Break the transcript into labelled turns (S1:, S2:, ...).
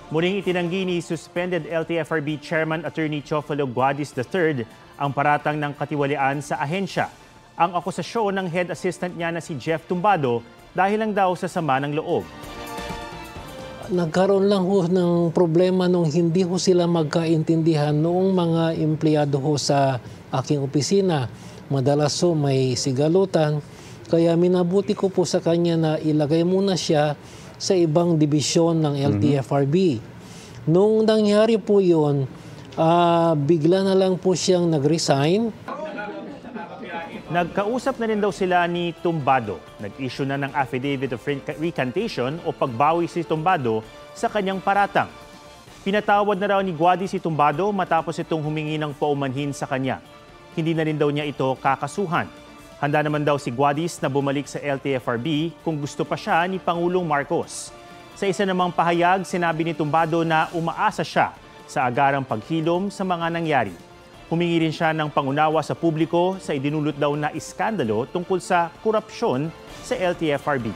S1: Muling itinanggi ni suspended LTFRB Chairman Attorney Teofilo Guadis III ang paratang ng katiwalian sa ahensya. Ang akusasyon ng head assistant niya na si Jeff Tumbado dahil lang daw sa sama ng loob.
S2: Nagkaroon lang ho ng problema nung hindi ho sila magkaintindihan noong mga empleyado ho sa aking opisina. Madalas ho may sigalutan. Kaya minabuti ko po sa kanya na ilagay muna siya sa ibang dibisyon ng LTFRB. Nung nangyari po yun, bigla na lang po siyang nag-resign.
S1: Nagkausap na rin daw sila ni Tumbado. Nag-issue na ng affidavit of recantation o pagbawi si Tumbado sa kanyang paratang. Pinatawad na raw ni Guadis si Tumbado matapos itong humingi ng paumanhin sa kanya. Hindi na rin daw niya ito kakasuhan. Handa naman daw si Guadis na bumalik sa LTFRB kung gusto pa siya ni Pangulong Marcos. Sa isa namang pahayag, sinabi ni Tumbado na umaasa siya sa agarang paghilom sa mga nangyari. Humingi rin siya ng pangunawa sa publiko sa idinulot daw na iskandalo tungkol sa korupsyon sa LTFRB.